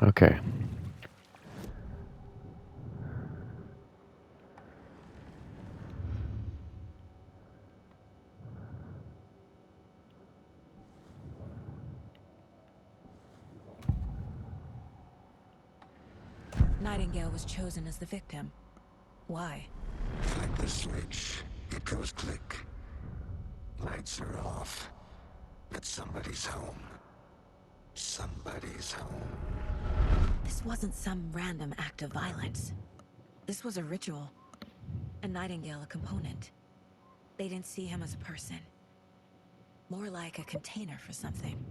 Okay. Nightingale was chosen as the victim. Why? Flip the switch. It goes click. Lights are off. But somebody's home. Somebody's home. This wasn't some random act of violence. This was a ritual. And Nightingale a component. They didn't see him as a person. More like a container for something.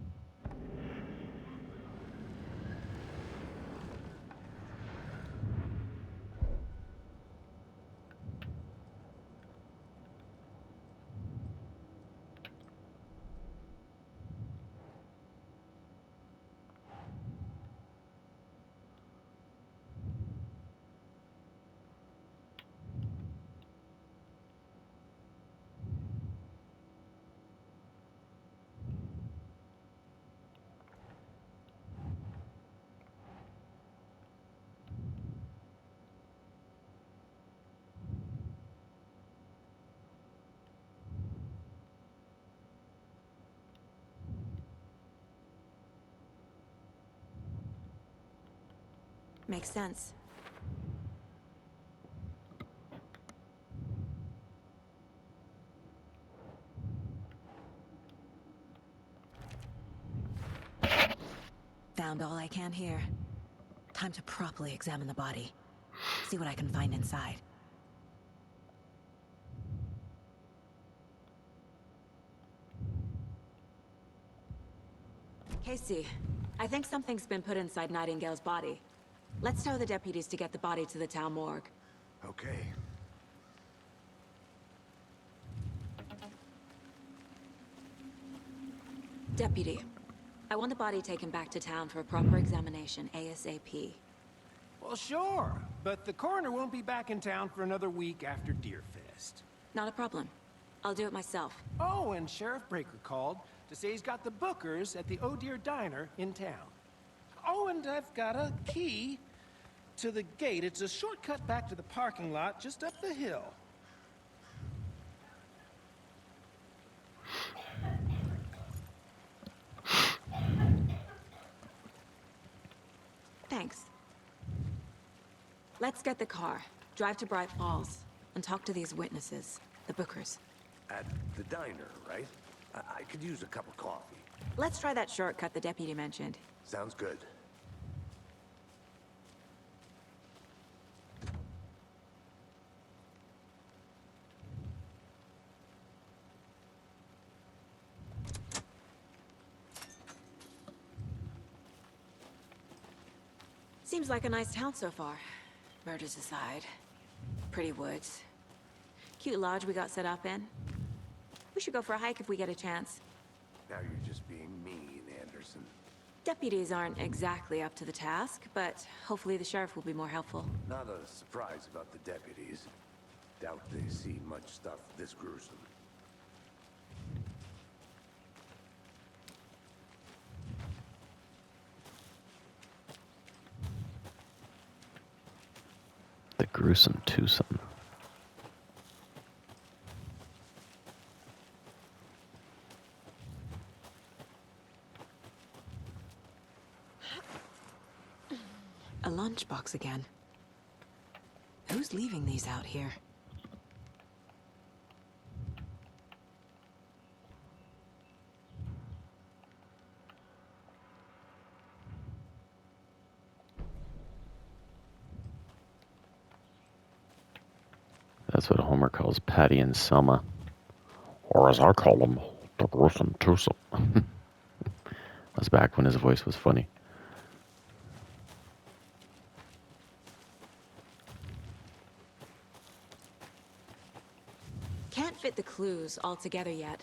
Makes sense. Found all I can here. Time to properly examine the body. See what I can find inside. Casey, I think something's been put inside Nightingale's body. Let's tell the deputies to get the body to the town morgue. Okay. Deputy, I want the body taken back to town for a proper examination, ASAP. Well, sure, but the coroner won't be back in town for another week after Deerfest. Not a problem. I'll do it myself. Oh, and Sheriff Breaker called to say he's got the bookers at the Oh Deer Diner in town. Oh, and I've got a key to the gate. It's a shortcut back to the parking lot just up the hill. Thanks. Let's get the car, drive to Bright Falls, and talk to these witnesses, the Bookers. At the diner, right? I could use a cup of coffee. Let's try that shortcut the deputy mentioned. Sounds good. Seems like a nice town so far. Murders aside. Pretty woods. Cute lodge we got set up in. We should go for a hike if we get a chance. Now you're just being mean, Anderson. Deputies aren't exactly up to the task, but hopefully the sheriff will be more helpful. Not a surprise about the deputies. Doubt they see much stuff this gruesome. The gruesome twosome. A lunchbox again. Who's leaving these out here? That's what Homer calls Patty and Selma. Or as I call them, the gruesome twosome. That's back when his voice was funny. Can't fit the clues all together yet.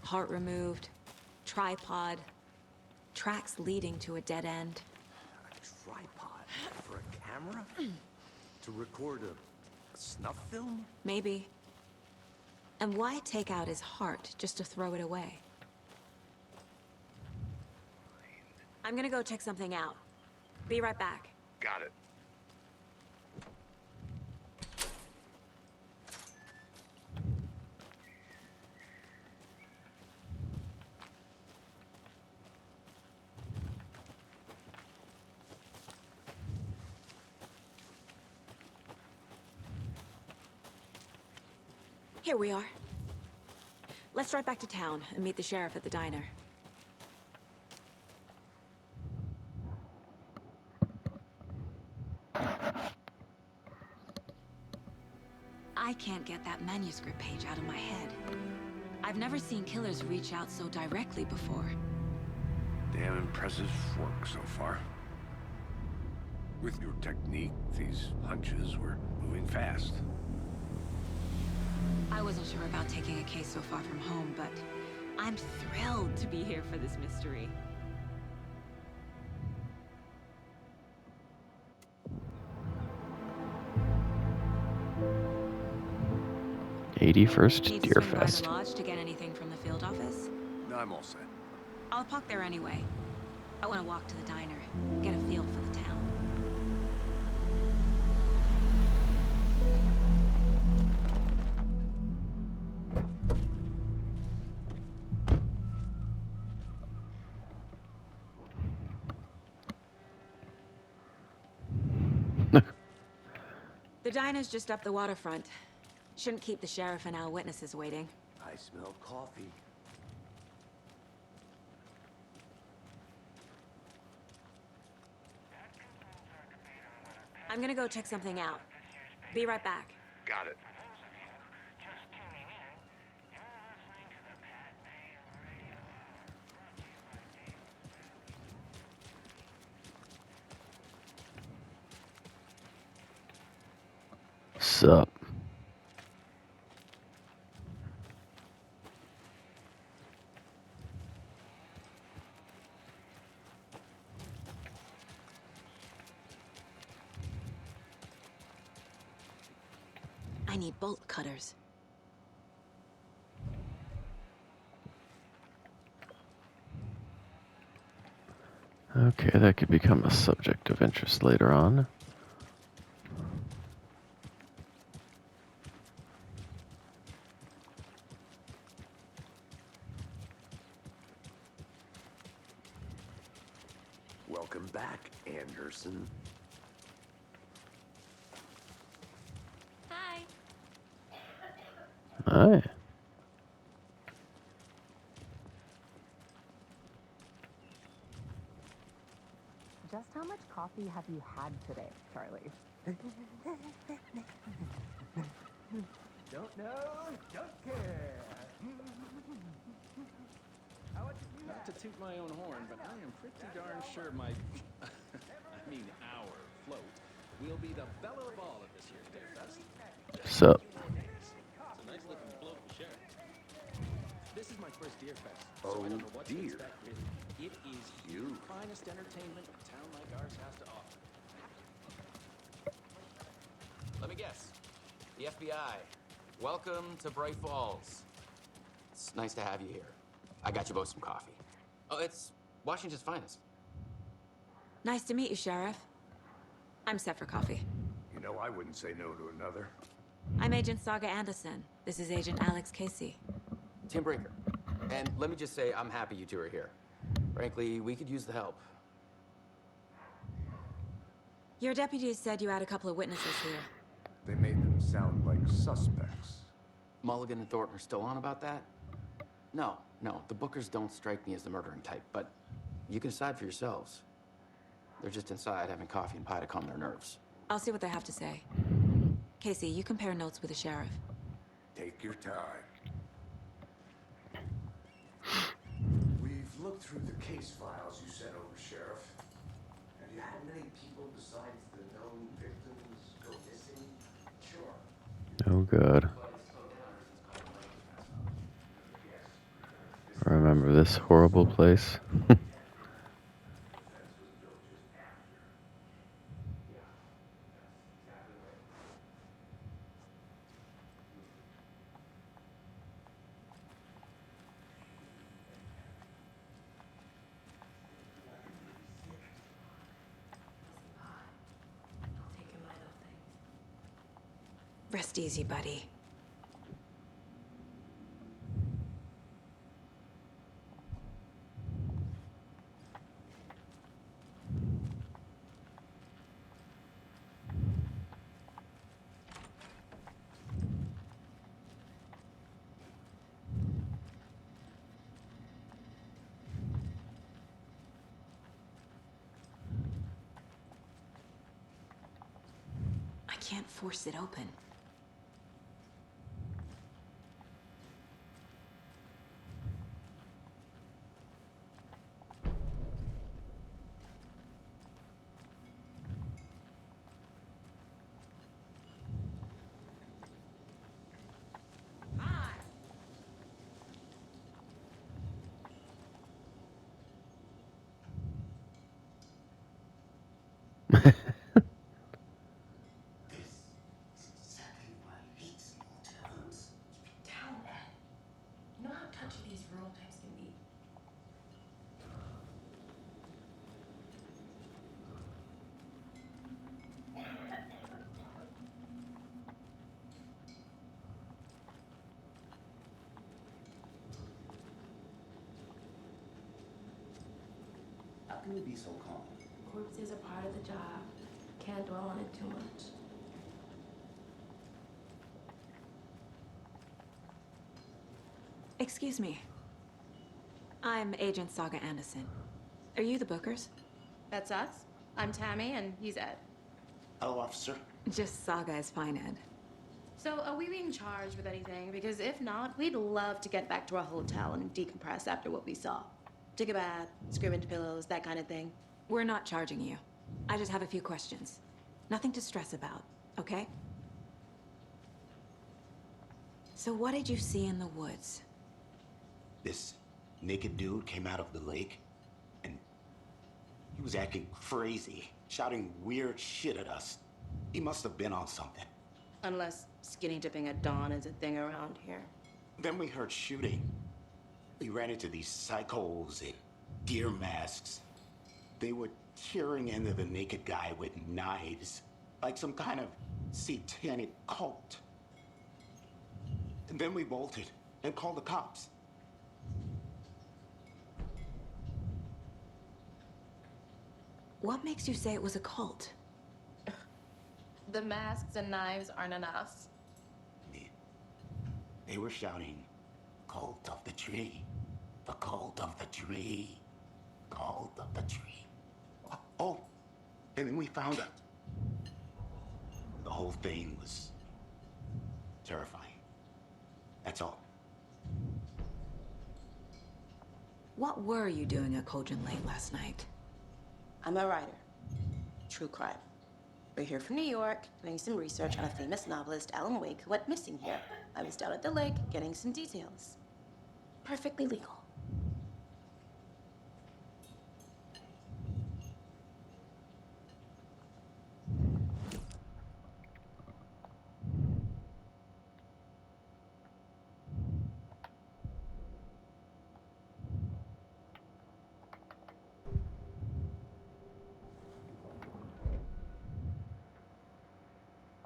Heart removed, tripod, tracks leading to a dead end. A tripod for a camera? To record a snuff film? Maybe. And why take out his heart just to throw it away? I'm gonna go check something out. Be right back. Got it. Here we are. Let's drive back to town and meet the sheriff at the diner. I can't get that manuscript page out of my head. I've never seen killers reach out so directly before. Damn impressive work so far. With your technique, these hunches were moving fast. I wasn't sure about taking a case so far from home, but I'm thrilled to be here for this mystery. '81st Need to swing by Deerfest. the lodge to get anything from the field office? No, I'm all set. I'll park there anyway. I want to walk to the diner, get a feel for the town. The diner's just up the waterfront. Shouldn't keep the sheriff and our witnesses waiting. I smell coffee. I'm gonna go check something out. Be right back. Got it. Sup? I need bolt cutters. Okay, that could become a subject of interest later on. Welcome back, Anderson. Hi. Aye. Just how much coffee have you had today, Charlie? Don't know, don't care. Not to toot my own horn, but I am pretty darn sure my, I mean our float, will be the belle of all at this year's Day Fest. Sup? It's a nice looking float, sure. This is my first Deer Fest, so I don't know what to dear. expect really. It is the finest entertainment a town like ours has to offer. Let me guess. The FBI. Welcome to Bright Falls. It's nice to have you here. I got you both some coffee. Oh, it's Washington's finest. Nice to meet you, Sheriff. I'm set for coffee. You know, I wouldn't say no to another. I'm Agent Saga Anderson. This is Agent Alex Casey. Tim Brinker. And let me just say, I'm happy you two are here. Frankly, we could use the help. Your deputies said you had a couple of witnesses here. They made them sound like suspects. Mulligan and Thornton are still on about that? No, the Bookers don't strike me as the murdering type, but you can decide for yourselves. They're just inside having coffee and pie to calm their nerves. I'll see what they have to say. Casey, you compare notes with the sheriff. Take your time. We've looked through the case files you sent over, Sheriff. Have you had many people besides the known victims go missing? Sure. Oh god. Remember this horrible place? Rest easy, buddy. I can't force it open. This is exactly why I hate small towns. Down, man. You know how touchy these rural types can be. How can you be so calm? Corpses are part of the job. Can't dwell on it too much. Excuse me. I'm Agent Saga Anderson. Are you the Bookers? That's us. I'm Tammy, and he's Ed. Hello, officer. Just Saga is fine, Ed. So, are we being charged with anything? Because if not, we'd love to get back to our hotel and decompress after what we saw. Take a bath, scream into pillows, that kind of thing. We're not charging you. I just have a few questions. Nothing to stress about, okay? So what did you see in the woods? This naked dude came out of the lake, and he was acting crazy, shouting weird shit at us. He must have been on something. Unless skinny dipping at dawn is a thing around here. Then we heard shooting. We ran into these psychos in deer masks. They were tearing into the naked guy with knives, like some kind of satanic cult. And then we bolted and called the cops. What makes you say it was a cult? The masks and knives aren't enough. They were shouting, "Cult of the tree, the cult of the tree, cult of the tree." Oh, and then we found it. The whole thing was terrifying. That's all. What were you doing at Cauldron Lake last night? I'm a writer. True crime. We're here from New York, doing some research on a famous novelist, Alan Wake, who went missing here. I was down at the lake, getting some details. Perfectly legal.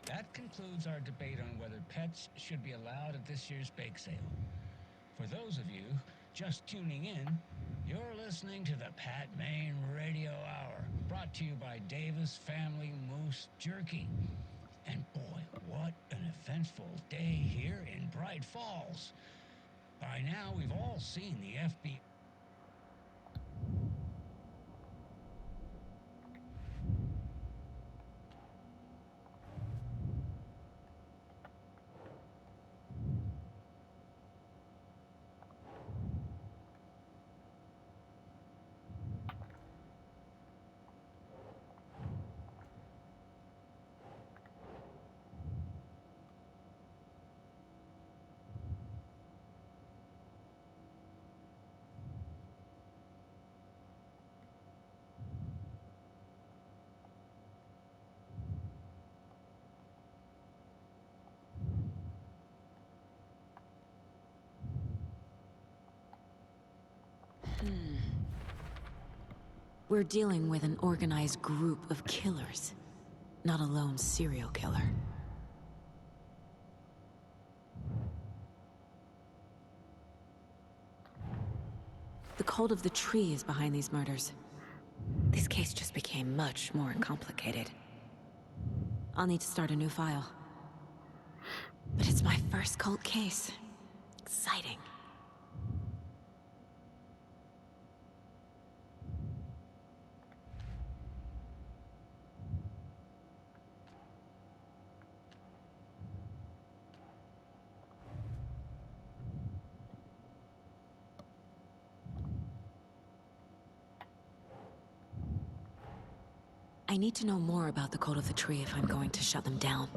That concludes our debate on whether pets should be allowed at this year's bake sale. For those of you just tuning in, you're listening to the Pat Maine Radio Hour, brought to you by Davis Family Moose Jerky. And boy, what an eventful day here in Bright Falls. By now, we've all seen the FBI. We're dealing with an organized group of killers, not a lone serial killer. The cult of the tree is behind these murders. This case just became much more complicated. I'll need to start a new file. But it's my first cult case. Exciting. I need to know more about the Cult of the Tree if I'm going to shut them down.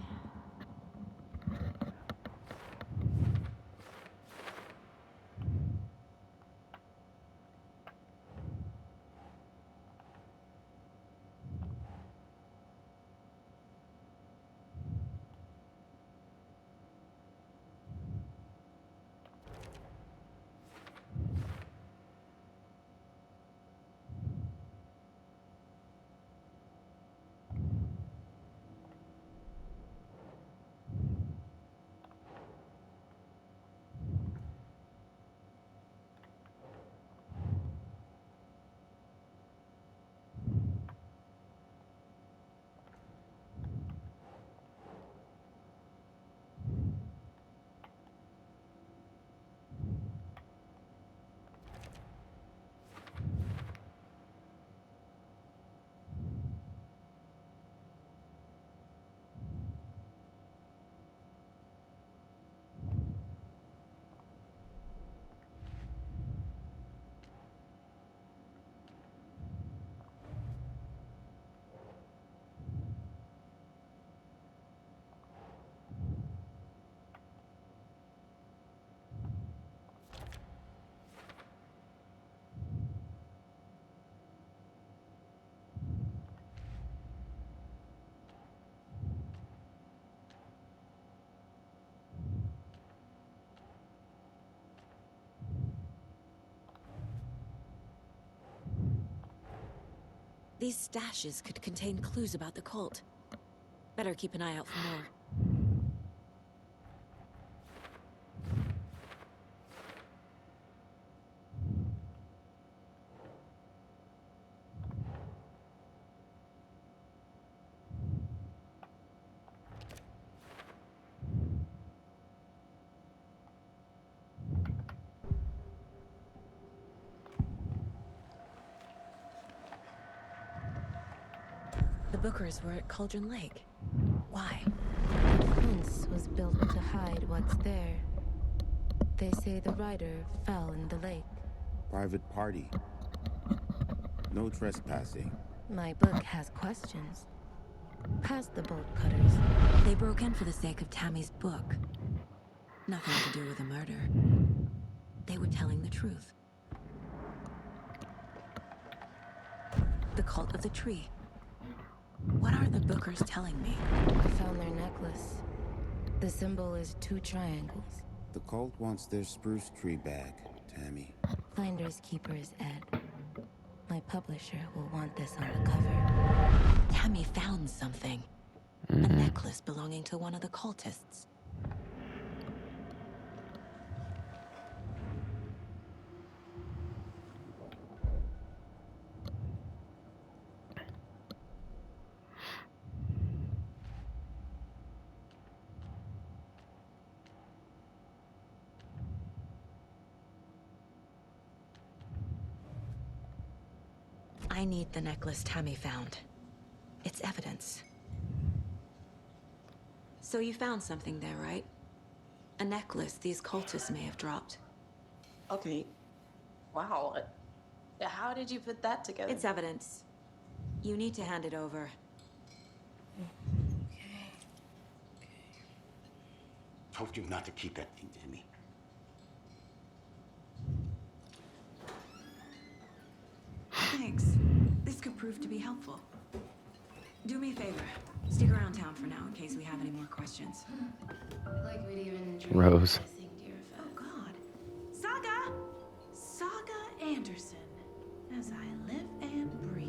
These stashes could contain clues about the cult. Better keep an eye out for more. The Bookers were at Cauldron Lake. Why? The fence was built to hide what's there. They say the rider fell in the lake. Private party. No trespassing. My book has questions. Past the bolt cutters. They broke in for the sake of Tammy's book. Nothing to do with the murder. They were telling the truth. The Cult of the Tree. What are the Bookers telling me? I found their necklace. The symbol is 2 triangles. The cult wants their spruce tree back, Tammy. Finders keepers, Ed. My publisher will want this on the cover. Tammy found something. A necklace belonging to one of the cultists. I need the necklace Tammy found. It's evidence. So you found something there, right? A necklace these cultists may have dropped. Okay. Wow. How did you put that together? It's evidence. You need to hand it over. Told you not to keep that thing, Tammy. Thanks. This could prove to be helpful. Do me a favor. Stick around town for now in case we have any more questions. Like we'd even Rose. Oh God. Saga! Saga Anderson. As I live and breathe.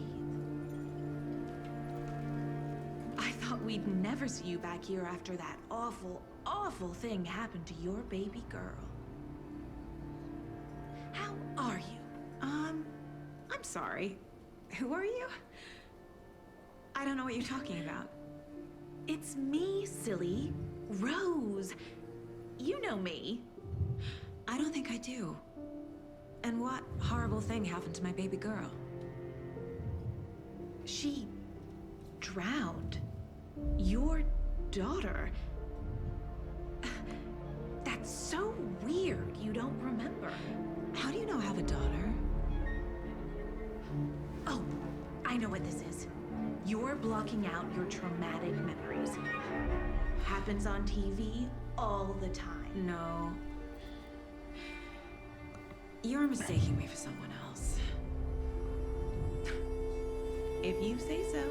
I thought we'd never see you back here after that awful, awful thing happened to your baby girl. How are you? sorry. Who are you? I don't know what you're talking about. It's me, silly. Rose. You know me. I don't think I do. And what horrible thing happened to my baby girl? She drowned. Your daughter. That's so weird you don't remember. How do you know I have a daughter? Oh, I know what this is. You're blocking out your traumatic memories. Happens on TV all the time. No. You're mistaking me for someone else. If you say so.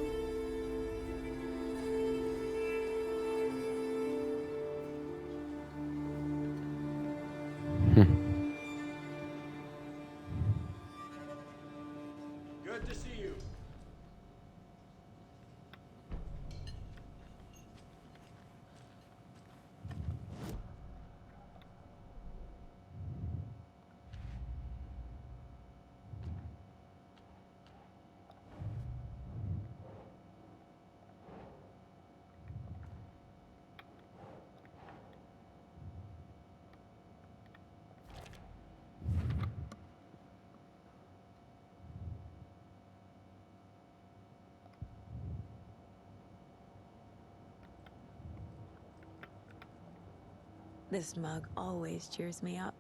Good to see you. This mug always cheers me up.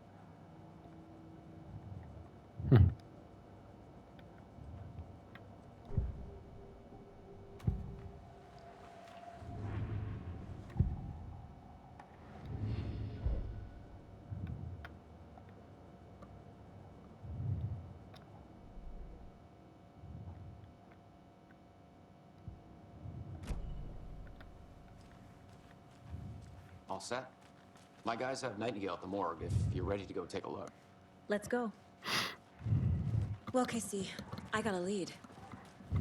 All set? My guys have Nightingale at the morgue if you're ready to go take a look. Let's go. Well, Casey, I got a lead.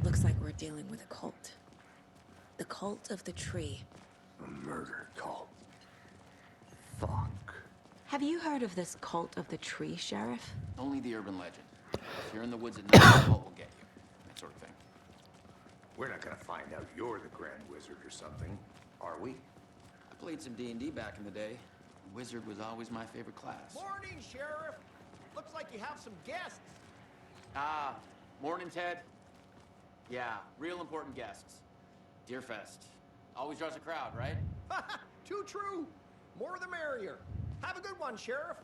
Looks like we're dealing with a cult. The cult of the tree. A murder cult. Fuck. Have you heard of this cult of the tree, Sheriff? Only the urban legend. If you're in the woods at night, the cult will get you. That sort of thing. We're not gonna find out you're the Grand Wizard or something, are we? I played some D&D back in the day. Wizard was always my favorite class. Morning, Sheriff. Looks like you have some guests. Ah, morning, Ted. Yeah, real important guests. Deerfest. Always draws a crowd, right? Too true. More the merrier. Have a good one, Sheriff.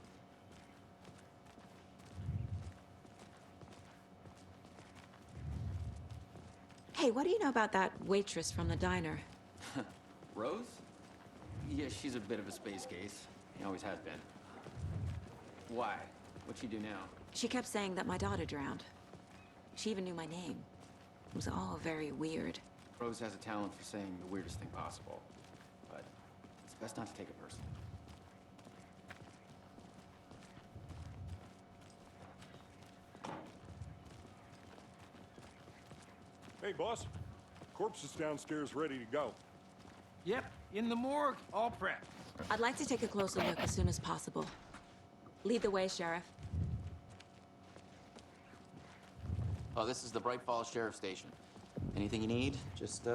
Hey, what do you know about that waitress from the diner? Rose? Yeah, she's a bit of a space case. She always has been. Why? What'd she do now? She kept saying that my daughter drowned. She even knew my name. It was all very weird. Rose has a talent for saying the weirdest thing possible. But it's best not to take it personally. Hey, boss. Corpse is downstairs ready to go. Yep, in the morgue, all prepped. I'd like to take a closer look as soon as possible. Lead the way, Sheriff. Oh, this is the Bright Falls Sheriff Station. Anything you need, just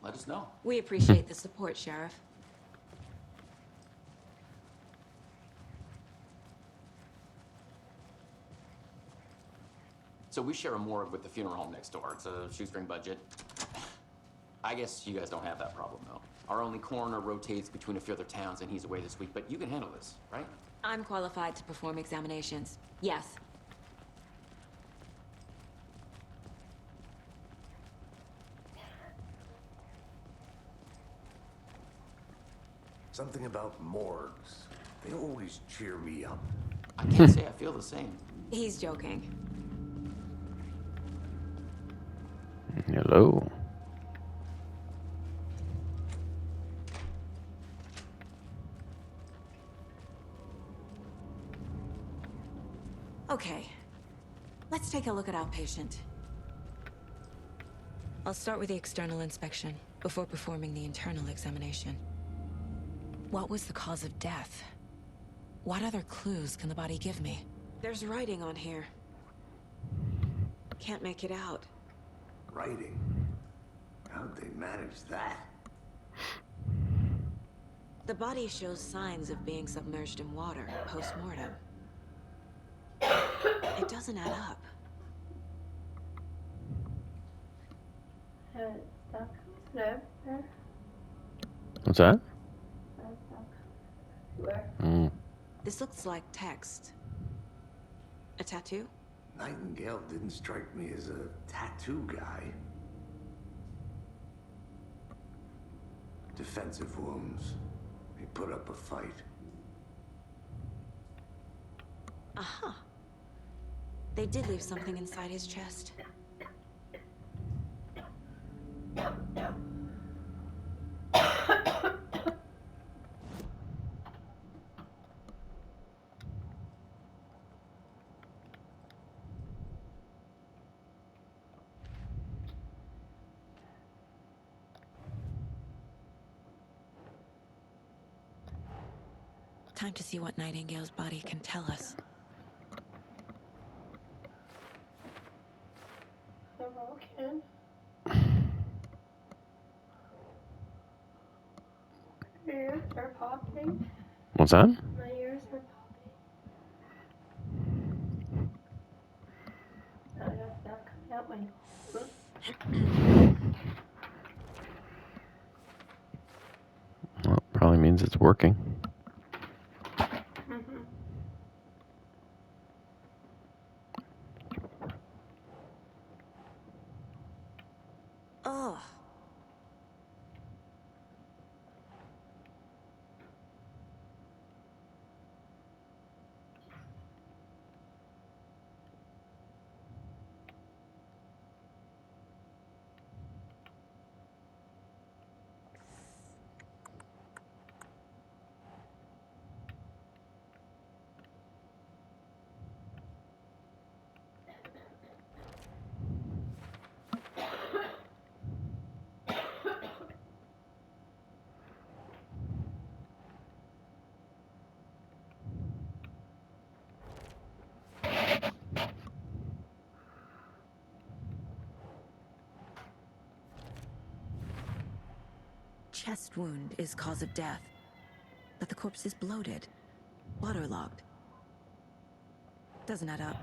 let us know. We appreciate the support, Sheriff. So we share a morgue with the funeral home next door. It's a shoestring budget. I guess you guys don't have that problem, though. Our only coroner rotates between a few other towns, and he's away this week, but you can handle this, right? I'm qualified to perform examinations. Yes. Something about morgues. They always cheer me up. I can't say I feel the same. He's joking. Hello. Okay. Let's take a look at our patient. I'll start with the external inspection before performing the internal examination. What was the cause of death? What other clues can the body give me? There's writing on here. Can't make it out. Writing? How'd they manage that? The body shows signs of being submerged in water post-mortem. It doesn't add up. What's that? This looks like text. A tattoo? Nightingale didn't strike me as a tattoo guy. Defensive wounds. He put up a fight. Aha. They did leave something inside his chest. Time to see what Nightingale's body can tell us. My ears are popping. What's that? My ears are popping. That's not coming out my nose. Well, it probably means it's working. Ugh. Chest wound is cause of death, but the corpse is bloated, waterlogged. Doesn't add up.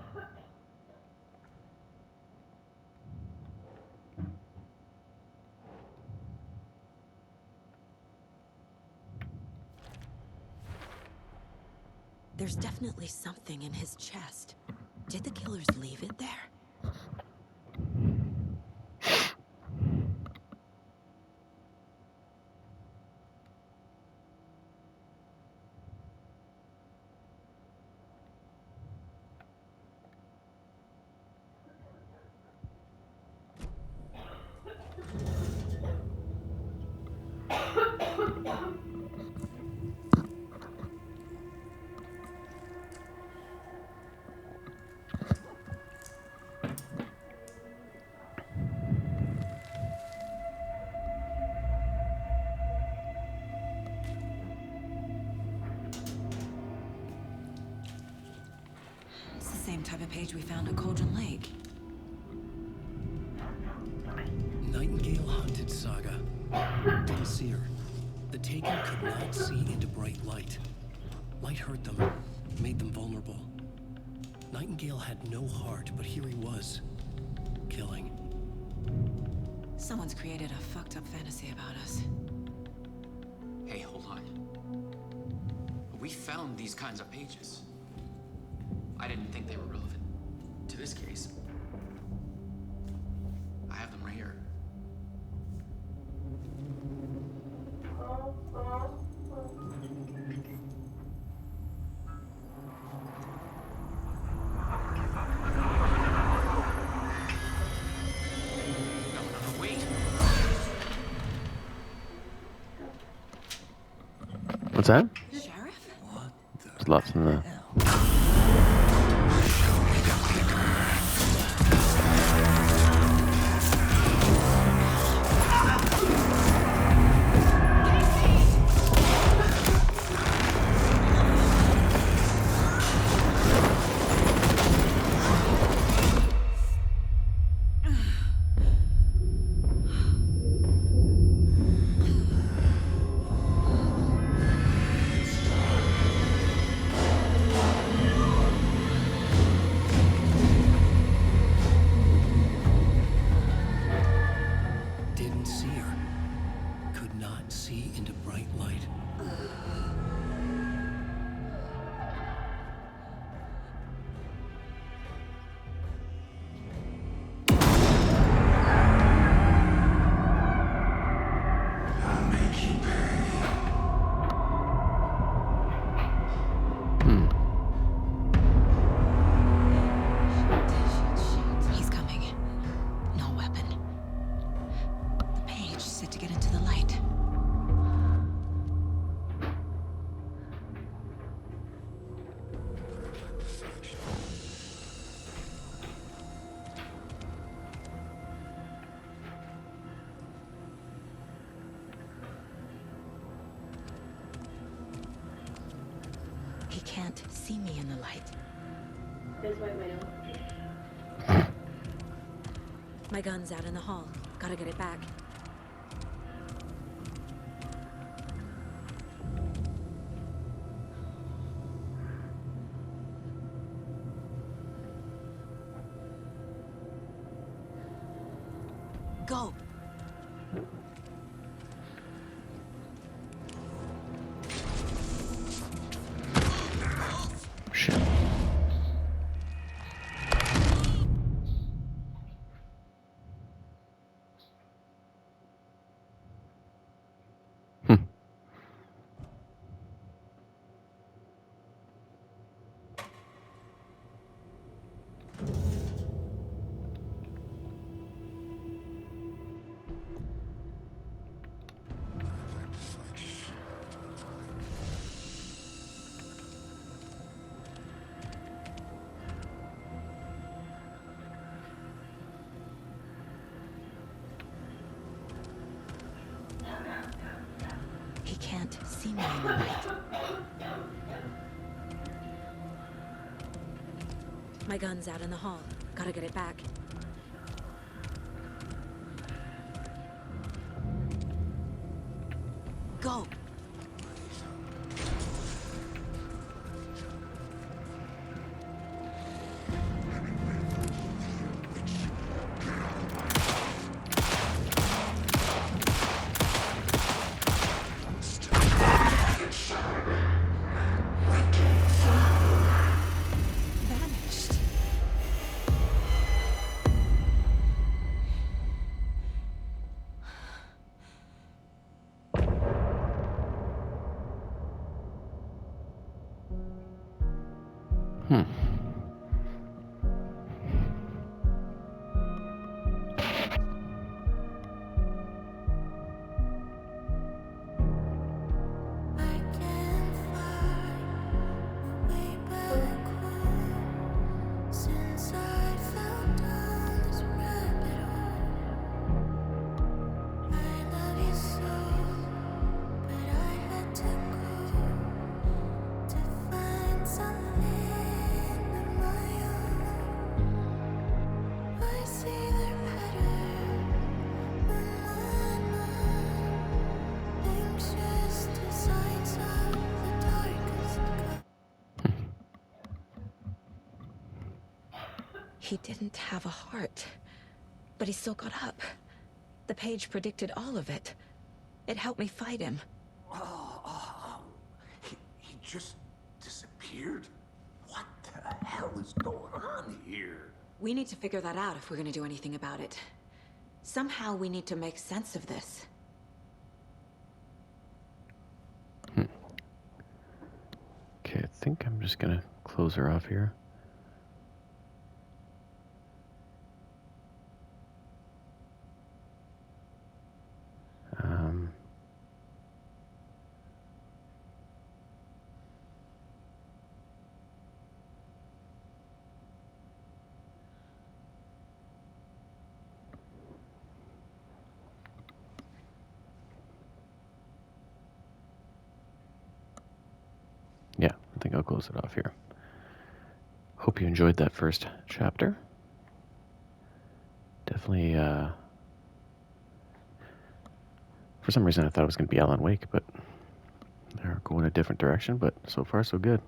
There's definitely something in his chest. Did the killers leave it there? It's the same type of page we found at Cauldron Lake. Nightingale hunted Saga. Didn't see her. The Taken could not see into bright light. Light hurt them, made them vulnerable. Nightingale had no heart, but here he was, killing. Someone's created a fucked up fantasy about us. Hey, hold on. We found these kinds of pages. I didn't think they were relevant to this case. I have them right here. No, wait. What's that? Sheriff? There's lots in the... see into bright light. He's coming. No weapon. The page said to get into the light. He can't see me in the light. There's White Widow. My gun's out in the hall. Gotta get it back. Go! Shit. He can't see me in the light. My gun's out in the hall. Gotta get it back. Go! Vanished. He didn't have a heart, but he still got up. The page predicted all of it. It helped me fight him. He just disappeared? What the hell is going on here? We need to figure that out if we're gonna do anything about it. Somehow we need to make sense of this. Okay, I think I'm just gonna close her off here. Yeah, I think I'll close it off here. Hope you enjoyed that first chapter. Definitely, for some reason I thought it was going to be Alan Wake, but they're going a different direction, but so far so good.